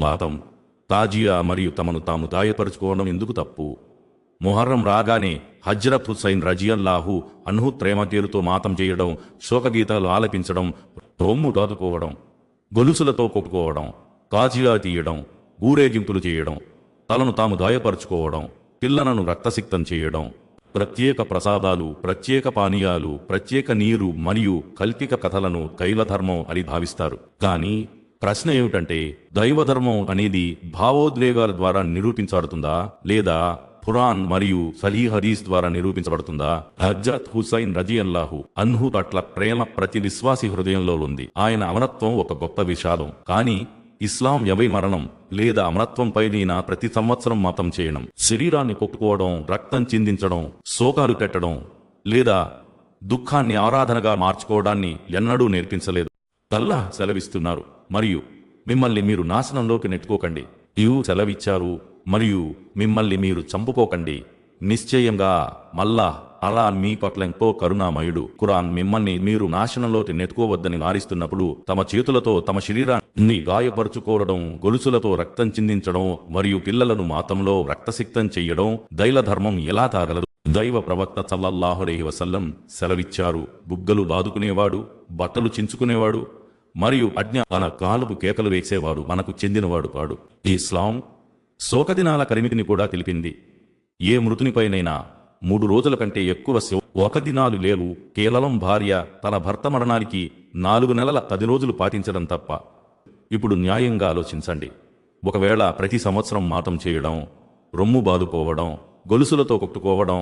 వాతం, తాజియా మరియు తమను తాము గాయపరుచుకోవడం ఎందుకు తప్పు? మొహర్రం రాగానే హజ్రత్ హుసైన్ రజియల్లాహు అన్హు ప్రేమతీరుతో మాతం చేయడం, శోకగీతాలు ఆలపించడం, రొమ్ము దాదుకోవడం, గొలుసులతో కొట్టుకోవడం, తాజియా తీయడం, ఊరేగింపులు చేయడం, తలను తాము గాయపరుచుకోవడం, పిల్లలను రక్తసిక్తం చేయడం, ప్రత్యేక ప్రసాదాలు, ప్రత్యేక పానీయాలు, ప్రత్యేక నీరు మరియు కల్పిక కథలను దైవధర్మం అని భావిస్తారు. కానీ ప్రశ్న ఏమిటంటే, దైవధర్మం అనేది భావోద్వేగాల ద్వారా నిరూపించబడుతుందా లేదా ఖురాన్ మరియు సహీహ్ హదీస్ ద్వారా నిరూపించబడుతుందా? హజ్రత్ హుసైన్ రజియల్లాహు అన్హు పట్ల ప్రేమ ప్రతి విశ్వాసి హృదయంలో ఉంది. ఆయన అమరత్వం ఒక గొప్ప విషాదం. కానీ ఇస్లాం మరణం లేదా అమరత్వంపైన ప్రతి సంవత్సరం మతం చేయడం, శరీరాన్ని కొట్టుకోవడం, రక్తం చిందించడం, శోకాలు పెట్టడం లేదా దుఃఖాన్ని ఆరాధనగా మార్చుకోవడాన్ని ఎన్నడూ నేర్పించలేదు. అల్లాహ్ సెలవిస్తున్నారు, మరియు మిమ్మల్ని మీరు నాశనంలోకి నెట్టుకోకండి. ఇవు సెలవిచ్చారు, మరియు మిమ్మల్ని మీరు చంపుకోకండి. నిశ్చయంగా మల్లాహ్ అలా మీ పట్ల ఎంతో కరుణామయుడు. ఖురాన్ మిమ్మల్ని మీరు నాశనంలోకి నెట్టుకోవద్దని వారిస్తున్నప్పుడు తమ చేతులతో తమ శరీరాన్ని గాయపరుచుకోవడం, గొలుసులతో రక్తం చిందించడం మరియు పిల్లలను మాతంలో రక్తసిక్తం చెయ్యడం దైవధర్మం ఎలా తాగలదు? దైవ ప్రవక్త సల్లల్లాహు అలైహి వసల్లం సెలవిచ్చారు, బుగ్గలు బాదుకునేవాడు, బట్టలు చించుకునేవాడు మరియు అజ్ఞాన కాలుపు కేకలు వేసేవాడు మనకు చెందినవాడు కాడు. ఇస్లాం శోకదినాల పరిమితిని కూడా తెలిపింది. ఏ మృతునిపైనైనా 3 రోజుల కంటే ఎక్కువ శోక దినాలు లేవు, కేవలం భార్య తన భర్త మరణానికి 4 నెలల 10 రోజులు పాటించడం తప్ప. ఇప్పుడు న్యాయంగా ఆలోచించండి. ఒకవేళ ప్రతి సంవత్సరం మాతం చేయడం, రొమ్ము బాదుకోవడం, గొలుసులతో కొట్టుకోవడం,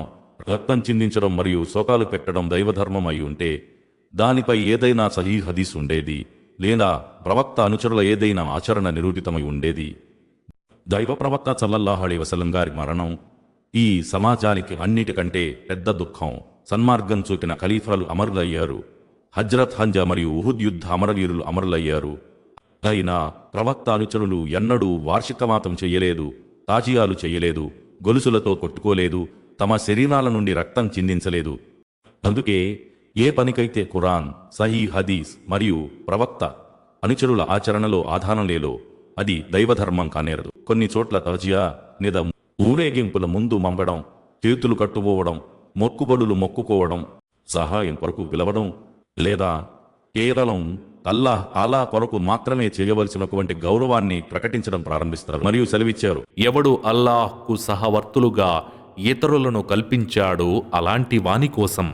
రక్తం చిందించడం మరియు శోకాలు పెట్టడం దైవధర్మం అయి ఉంటే దానిపై ఏదైనా సహీహ్ హదీస్ ఉండేది లేదా ప్రవక్త అనుచరుల ఏదైనా ఆచరణ నిరూపితమై ఉండేది. దైవ ప్రవక్త సల్లల్లాహు అలైహి వసల్లం గారి మరణం ఈ సమాజానికి అన్నిటికంటే పెద్ద దుఃఖం. సన్మార్గం చూపిన ఖలీఫాలు అమరులయ్యారు. హజ్రత్ హంజా మరియు ఉహుద్ యుద్ధ అమరవీరులు అమరులయ్యారు. అయినా ప్రవక్త అనుచరులు ఎన్నడూ వార్షిక మాతం చెయ్యలేదు, తాజియాలు చెయ్యలేదు, గొలుసులతో కొట్టుకోలేదు, తమ శరీరాల నుండి రక్తం చిందించలేదు. అందుకే ఏ పనికైతే ఖురాన్, సహీహ్ హదీస్ మరియు ప్రవక్త అనుచరుల ఆచరణలో ఆధారం లేదో అది దైవధర్మం కానేరదు. కొన్ని చోట్ల తాజియా లేదా ఊరేగింపుల ముందు మంగడం, చేతులు కట్టుకోవడం, మొక్కుబడులు మొక్కుకోవడం, సహాయం కొరకు పిలవడం లేదా కేవలం అల్లాహ్ తాలా కొరకు మాత్రమే చేయవలసినటువంటి గౌరవాన్ని ప్రకటించడం ప్రారంభిస్తారు. మరియు సెలవిచ్చారు, ఎవడు అల్లాహ్కు సహవర్తులుగా ఇతరులను కల్పించాడో అలాంటి వాని కోసం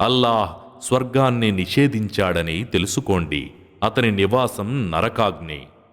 అల్లాహ్ స్వర్గాన్ని నిషేధించాడని తెలుసుకోండి. అతని నివాసం నరకాగ్ని.